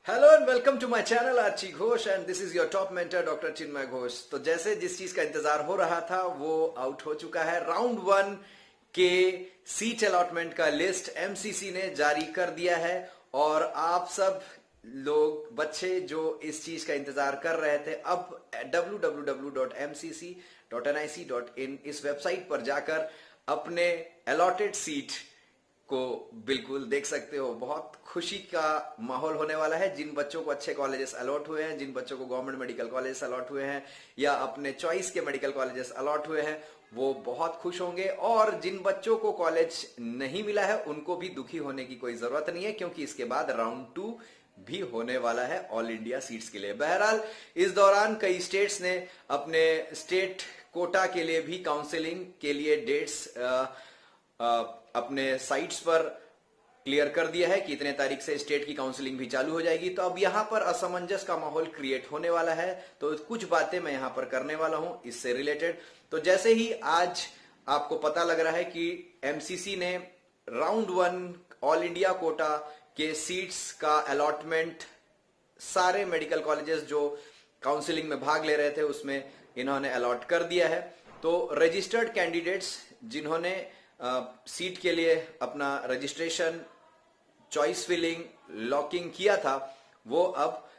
Hello and welcome to my channel Archi Ghosh and this is your top mentor doctor Chinmay Ghosh. तो जैसे जिस चीज का इंतजार हो रहा था वो आउट हो चुका है। राउंड 1 के सीट अलॉटमेंट का लिस्ट एमसीसी ने जारी कर दिया है और आप सब लोग बच्चे जो इस चीज का इंतजार कर रहे थे अब www.mcc.nic.in इस वेबसाइट पर जाकर अपने अलॉटेड सीट को बिल्कुल देख सकते हो। बहुत खुशी का माहौल होने वाला है। जिन बच्चों को अच्छे कॉलेजेस अलॉट हुए हैं, जिन बच्चों को गवर्नमेंट मेडिकल कॉलेजेस अलॉट हुए हैं या अपने चॉइस के मेडिकल कॉलेजेस अलॉट हुए हैं, वो बहुत खुश होंगे। और जिन बच्चों को कॉलेज नहीं मिला है उनको भी दुखी होने की कोई जरूरत नहीं है, क्योंकि इसके बाद राउंड 2 भी होने वाला है ऑल इंडिया सीट्स के लिए। बहरहाल इस दौरान कई स्टेट्स ने अपने स्टेट कोटा के लिए भी काउंसलिंग के लिए डेट्स अपने साइट्स पर क्लियर कर दिया है कि इतने तारीख से स्टेट की काउंसलिंग भी चालू हो जाएगी। तो अब यहां पर असमंजस का माहौल क्रिएट होने वाला है, तो कुछ बातें मैं यहां पर करने वाला हूं इससे रिलेटेड। तो जैसे ही आज आपको पता लग रहा है कि एमसीसी ने राउंड 1 ऑल इंडिया कोटा के सीट्स का अलॉटमेंट सारे मेडिकल कॉलेजेस जो काउंसलिंग में भाग ले रहे थे उसमें इन्होंने अलॉट कर दिया है। तो रजिस्टर्ड कैंडिडेट्स जिन्होंने सीट के लिए अपना रजिस्ट्रेशन, चॉइस फिलिंग, लॉकिंग किया था, वो अब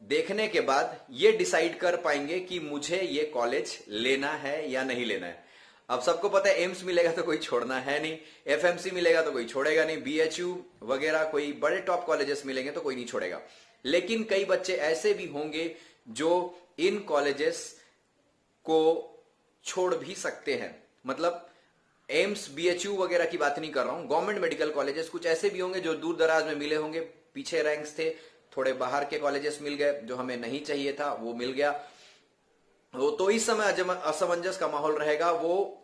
देखने के बाद ये डिसाइड कर पाएंगे कि मुझे ये कॉलेज लेना है या नहीं लेना है। अब सबको पता है एम्स मिलेगा तो कोई छोड़ना है नहीं, एफएमसी मिलेगा तो कोई छोड़ेगा नहीं, बीएचयू वगैरह कोई बड़े टॉप कॉलेजेस मिलेंगे तो कोई नहीं छोड़ेगा। लेकिन कई बच्चे ऐसे भी होंगे जो इन कॉलेजेस को छोड़ भी सकते हैं। मतलब एम्स, बीएचयू वगैरह की बात नहीं कर रहा हूं, गवर्नमेंट मेडिकल कॉलेजेस कुछ ऐसे भी होंगे जो दूर दराज में मिले होंगे, पीछे रैंक्स थे, थोड़े बाहर के कॉलेजेस मिल गए, जो हमें नहीं चाहिए था वो मिल गया। तो इस समय असमंजस का माहौल रहेगा। वो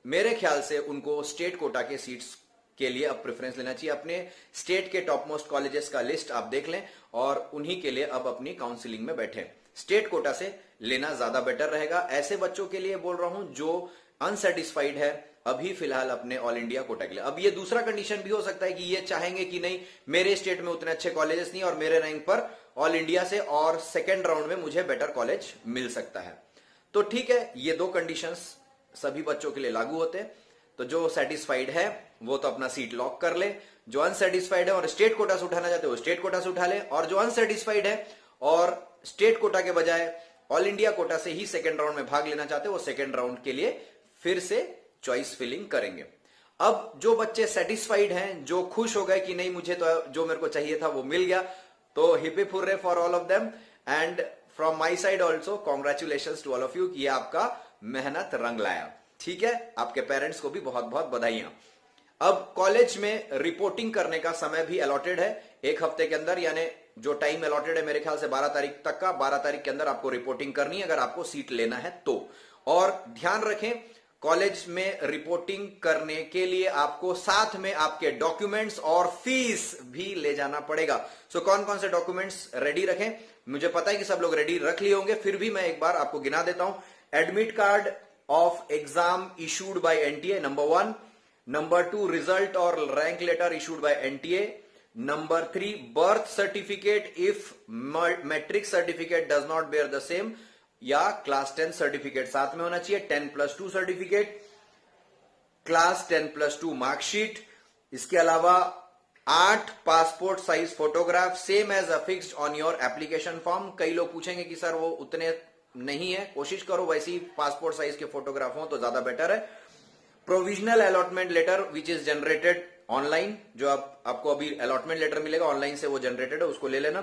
मेरे ख्याल से उनको स्टेट कोटा के सीट्स के लिए अब प्रेफरेंस लेना चाहिए। अपने स्टेट के टॉप मोस्ट कॉलेजेस का लिस्ट आप देख लें और उन्हीं के लिए अब अपनी काउंसलिंग में बैठे। स्टेट कोटा से लेना ज्यादा बेटर रहेगा। ऐसे बच्चों के लिए बोल रहा हूं जो अनसेटिस्फाइड है अभी फिलहाल अपने ऑल इंडिया कोटा के लिए। अब ये दूसरा कंडीशन भी हो सकता है कि ये चाहेंगे कि नहीं, मेरे स्टेट में उतने अच्छे कॉलेजेस नहीं और मेरे रैंक पर ऑल इंडिया से और सेकेंड राउंड में मुझे बेटर कॉलेज मिल सकता है। तो ठीक है, ये दो कंडीशंस सभी बच्चों के लिए लागू होते हैं। तो जो सेटिस्फाइड है वो तो अपना सीट लॉक कर ले, जो अनसेटिस्फाइड है और स्टेट कोटा से उठाना चाहते हो स्टेट कोटा से उठा ले, और जो अनसेटिस्फाइड है और स्टेट कोटा के बजाय ऑल इंडिया कोटा से ही सेकेंड राउंड में भाग लेना चाहते हो वो सेकेंड राउंड के लिए फिर से चॉइस फिलिंग करेंगे। अब जो बच्चे सेटिस्फाइड हैं, जो खुश हो गए कि नहीं मुझे तो जो मेरे को चाहिए था वो मिल गया, तो hip hip hurray for all of them and from my side also congratulations to all of you कि आपका मेहनत रंग लाया। ठीक है, आपके पेरेंट्स को भी बहुत बहुत बधाइयां। अब कॉलेज में रिपोर्टिंग करने का समय भी अलॉटेड है 1 हफ्ते के अंदर, यानी जो टाइम अलॉटेड है मेरे ख्याल से 12 तारीख तक का, 12 तारीख के अंदर आपको रिपोर्टिंग करनी है अगर आपको सीट लेना है तो। और ध्यान रखें, कॉलेज में रिपोर्टिंग करने के लिए आपको साथ में आपके डॉक्यूमेंट्स और फीस भी ले जाना पड़ेगा। सो कौन कौन से डॉक्यूमेंट्स रेडी रखें? मुझे पता है कि सब लोग रेडी रख लिए होंगे, फिर भी मैं एक बार आपको गिना देता हूं। Admit card of exam issued by NTA number 1, number 2 result और rank letter issued by NTA, number 3 birth certificate if matric certificate does not bear the same, या क्लास 10 सर्टिफिकेट साथ में होना चाहिए, 10+2 सर्टिफिकेट, क्लास 10+2 मार्कशीट। इसके अलावा 8 passport size photograph same as affixed on your application form. कई लोग पूछेंगे कि सर वो उतने नहीं है, कोशिश करो वैसी पासपोर्ट साइज के फोटोग्राफ हो तो ज्यादा बेटर है। Provisional allotment letter which is generated online, जो आपको अभी अलॉटमेंट लेटर मिलेगा ऑनलाइन से वो जनरेटेड है, उसको ले लेना।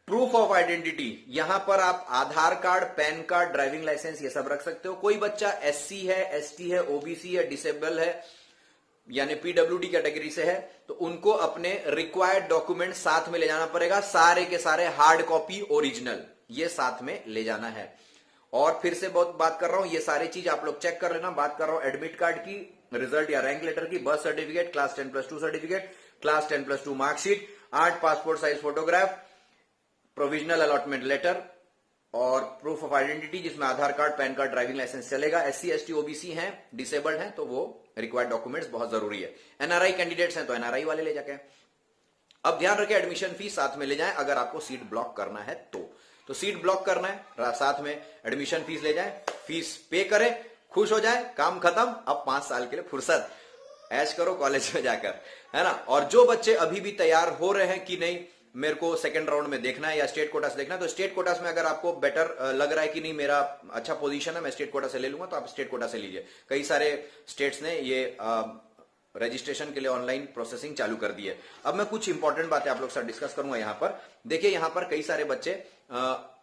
प्रूफ ऑफ आइडेंटिटी, यहां पर आप Aadhaar card, PAN card, driving licence ये सब रख सकते हो। कोई बच्चा एससी है, एसटी है, ओबीसी है, डिसेबल है यानी पीडब्ल्यूडी कैटेगरी से है तो उनको अपने रिक्वायर्ड डॉक्यूमेंट साथ में ले जाना पड़ेगा। सारे के सारे हार्ड कॉपी, ओरिजिनल ये साथ में ले जाना है। और फिर से बहुत बात कर रहा हूं, ये सारी चीज आप लोग चेक कर लेना। बात कर रहा हूं एडमिट कार्ड की, रिजल्ट या रैंक लेटर की, birth certificate, class 10+2 certificate, class 10+2 marksheet, 8 passport size photograph, provisional allotment letter और प्रूफ ऑफ आइडेंटिटी जिसमें Aadhaar card, PAN card, driving licence चलेगा। एससी, एसटी, ओबीसी हैं, डिसेबल्ड हैं तो वो रिक्वायर्ड डॉक्यूमेंट्स बहुत जरूरी है। एनआरआई कैंडिडेट्स हैं तो एनआरआई वाले ले जाके। अब ध्यान रखें, एडमिशन फीस साथ में ले जाएं अगर आपको सीट ब्लॉक करना है तो सीट ब्लॉक करना है साथ में एडमिशन फीस ले जाएं, फीस पे करें, खुश हो जाए, काम खत्म। अब 5 साल के लिए फुर्सत, ऐश करो कॉलेज में जाकर, है ना। और जो बच्चे अभी भी तैयार हो रहे हैं कि नहीं मेरे को सेकंड राउंड में देखना है या स्टेट कोटा से देखना है, तो स्टेट कोटा में अगर आपको बेटर लग रहा है कि नहीं मेरा अच्छा पोजीशन है, मैं स्टेट कोटा से ले लूंगा, तो आप स्टेट कोटा से लीजिए। कई सारे स्टेट्स ने ये रजिस्ट्रेशन के लिए ऑनलाइन प्रोसेसिंग चालू कर दी है। अब मैं कुछ इंपॉर्टेंट बातें आप लोग साथ डिस्कस करूंगा। यहां पर देखिए, यहां पर कई सारे बच्चे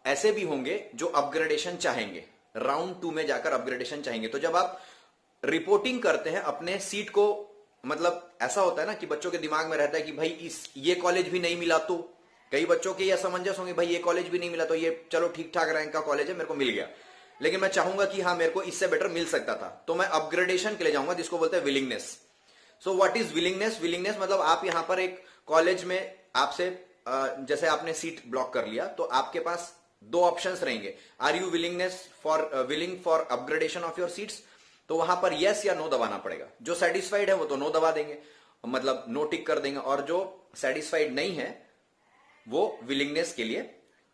ऐसे भी होंगे जो अपग्रेडेशन चाहेंगे, राउंड 2 में जाकर अपग्रेडेशन चाहेंगे। तो जब आप रिपोर्टिंग करते हैं अपने सीट को, मतलब ऐसा होता है ना कि बच्चों के दिमाग में रहता है कि भाई ये कॉलेज भी नहीं मिला, तो कई बच्चों के ये असमंजस होंगे, भाई ये कॉलेज भी नहीं मिला तो ये चलो ठीक ठाक रैंक का कॉलेज है, मेरे को मिल गया, लेकिन मैं चाहूंगा कि हाँ मेरे को इससे बेटर मिल सकता था, तो मैं अपग्रेडेशन के लिए जाऊंगा, जिसको बोलते हैं willingness. So what is willingness? Willingness मतलब आप यहां पर एक कॉलेज में आपसे जैसे आपने सीट ब्लॉक कर लिया, तो आपके पास 2 ऑप्शंस रहेंगे, are you willing for upgradation of your seats, तो वहां पर यस या नो दबाना पड़ेगा। जो सेटिस्फाइड है वो तो नो दबा देंगे, मतलब नो टिक कर देंगे, और जो सेटिस्फाइड नहीं है वो विलिंगनेस के लिए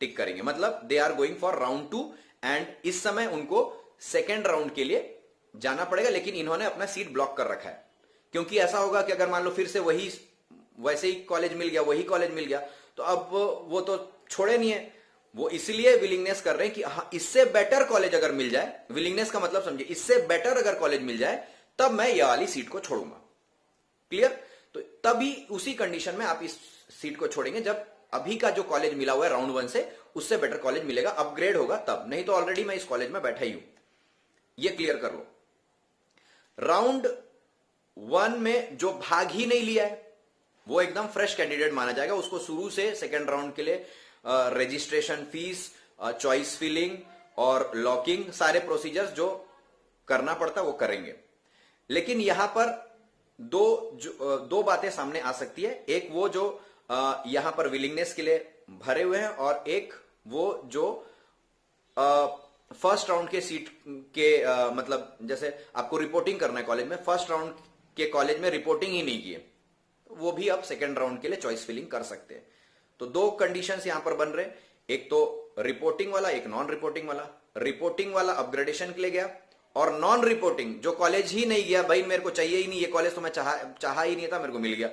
टिक करेंगे, मतलब they are going for round 2 and इस समय उनको सेकेंड राउंड के लिए जाना पड़ेगा, लेकिन इन्होंने अपना सीट ब्लॉक कर रखा है। क्योंकि ऐसा होगा कि अगर मान लो फिर से वैसे ही कॉलेज मिल गया, वही कॉलेज मिल गया, तो अब वो तो छोड़े नहीं है, वो इसलिए विलिंगनेस कर रहे हैं कि हाँ इससे बेटर कॉलेज अगर मिल जाए, विलिंगनेस का मतलब समझिए, इससे बेटर अगर कॉलेज मिल जाए तब मैं ये वाली सीट को छोड़ूंगा। क्लियर? तो तभी उसी कंडीशन में आप इस सीट को छोड़ेंगे जब अभी का जो कॉलेज मिला हुआ है राउंड 1 से, उससे बेटर कॉलेज मिलेगा, अपग्रेड होगा तब, नहीं तो ऑलरेडी मैं इस कॉलेज में बैठा ही हूं। ये क्लियर कर लो। राउंड 1 में जो भाग ही नहीं लिया है वो एकदम फ्रेश कैंडिडेट माना जाएगा, उसको शुरू से सेकेंड राउंड के लिए रजिस्ट्रेशन फीस, चॉइस फिलिंग और लॉकिंग, सारे प्रोसीजर्स जो करना पड़ता वो करेंगे। लेकिन यहां पर दो बातें सामने आ सकती है, एक वो जो यहां पर विलिंगनेस के लिए भरे हुए हैं, और एक वो जो फर्स्ट राउंड के सीट के मतलब जैसे आपको रिपोर्टिंग करना है कॉलेज में, फर्स्ट राउंड के कॉलेज में रिपोर्टिंग ही नहीं की है, वो भी आप सेकेंड राउंड के लिए चॉइस फिलिंग कर सकते हैं। तो 2 कंडीशंस यहां पर बन रहे, एक तो रिपोर्टिंग वाला, एक नॉन रिपोर्टिंग वाला। रिपोर्टिंग वाला अपग्रेडेशन के लिए गया, और नॉन रिपोर्टिंग जो कॉलेज ही नहीं गया, भाई मेरे को चाहिए ही नहीं ये कॉलेज, तो मैं चाहा ही नहीं था, मेरे को मिल गया,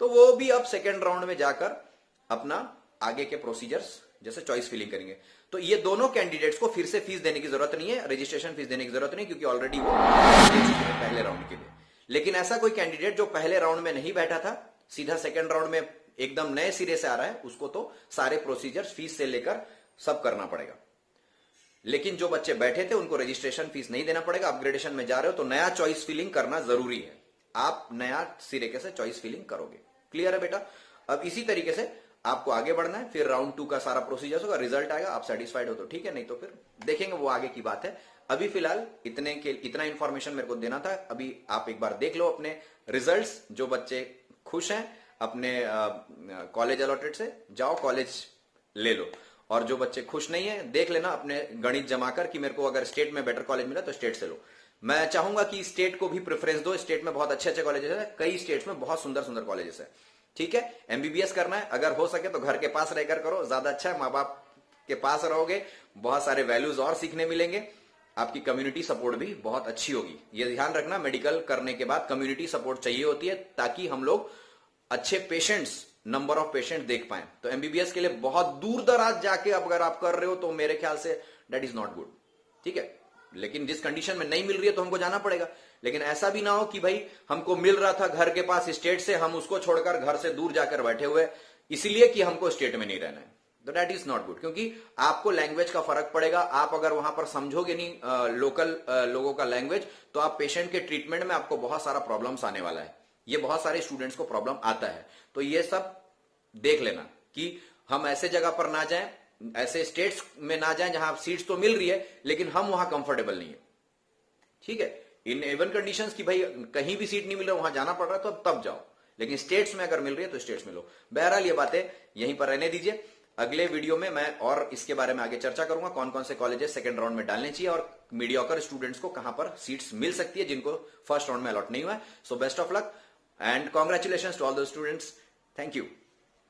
तो वो भी अब सेकेंड राउंड में जाकर अपना आगे के प्रोसीजर्स जैसे चॉइस फिलिंग करेंगे। तो ये दोनों कैंडिडेट्स को फिर से फीस देने की जरूरत नहीं है, रजिस्ट्रेशन फीस देने की जरूरत नहीं, क्योंकि ऑलरेडी वो दे चुके हैं पहले राउंड के लिए। लेकिन ऐसा कोई कैंडिडेट जो पहले राउंड में नहीं बैठा था, सीधा सेकेंड राउंड में एकदम नए सिरे से आ रहा है, उसको तो सारे प्रोसीजर्स फीस से लेकर सब करना पड़ेगा। लेकिन जो बच्चे बैठे थे उनको रजिस्ट्रेशन फीस नहीं देना पड़ेगा। अपग्रेडेशन में जा रहे हो तो नया चॉइस फिलिंग करना जरूरी है, आप नया सिरे से चॉइस फिलिंग करोगे। क्लियर है बेटा? अब इसी तरीके से आपको आगे बढ़ना है, फिर राउंड 2 का सारा प्रोसीजर होगा, रिजल्ट आएगा, आप सेटिस्फाइड हो तो ठीक है, नहीं तो फिर देखेंगे, वो आगे की बात है। अभी फिलहाल इतना इंफॉर्मेशन मेरे को देना था। अभी आप एक बार देख लो अपने रिजल्ट्स, जो बच्चे खुश हैं अपने कॉलेज अलॉटेड से, जाओ कॉलेज ले लो, और जो बच्चे खुश नहीं है देख लेना अपने गणित जमाकर कि मेरे को अगर स्टेट में बेटर कॉलेज मिला तो स्टेट से लो। मैं चाहूंगा कि स्टेट को भी प्रेफरेंस दो, स्टेट में बहुत अच्छे अच्छे कॉलेजेस है, कई स्टेट्स में बहुत सुंदर सुंदर कॉलेजेस है। ठीक है, एमबीबीएस करना है अगर हो सके तो घर के पास रहकर करो, ज्यादा अच्छा है, माँ बाप के पास रहोगे, बहुत सारे वैल्यूज और सीखने मिलेंगे, आपकी कम्युनिटी सपोर्ट भी बहुत अच्छी होगी। ये ध्यान रखना, मेडिकल करने के बाद कम्युनिटी सपोर्ट चाहिए होती है, ताकि हम लोग अच्छे पेशेंट्स, नंबर ऑफ पेशेंट देख पाए। तो एमबीबीएस के लिए बहुत दूर दराज जाके अगर आप कर रहे हो तो मेरे ख्याल say that is not good. ठीक है, लेकिन जिस कंडीशन में नहीं मिल रही है तो हमको जाना पड़ेगा। लेकिन ऐसा भी ना हो कि भाई हमको मिल रहा था घर के पास स्टेट से, हम उसको छोड़कर घर से दूर जाकर बैठे हुए इसलिए कि हमको स्टेट में नहीं रहना है, तो दैट इज नॉट गुड। क्योंकि आपको लैंग्वेज का फर्क पड़ेगा, आप अगर वहां पर समझोगे नहीं लोकल लोगों का लैंग्वेज, तो आप पेशेंट के ट्रीटमेंट में आपको बहुत सारा प्रॉब्लम्स आने वाला है। ये बहुत सारे स्टूडेंट्स को प्रॉब्लम आता है, तो ये सब देख लेना कि हम ऐसे जगह पर ना जाएं, ऐसे स्टेट्स में ना जाएं जहां सीट्स तो मिल रही है लेकिन हम वहां कंफर्टेबल नहीं है। ठीक है, इन एवन कंडीशंस की भाई कहीं भी सीट नहीं मिल रहा, वहां जाना पड़ रहा है तो तब जाओ, लेकिन स्टेट्स में अगर मिल रही है तो स्टेट्स में लो। बहरहाल ये बातें यहीं पर रहने दीजिए, अगले वीडियो में मैं और इसके बारे में आगे चर्चा करूंगा, कौन कौन से कॉलेजेस सेकंड राउंड में डालने चाहिए और मीडियोकर स्टूडेंट्स को कहां पर सीट्स मिल सकती है जिनको फर्स्ट राउंड में अलॉट नहीं हुआ है। So best of luck and congratulation to all the students. Thank you.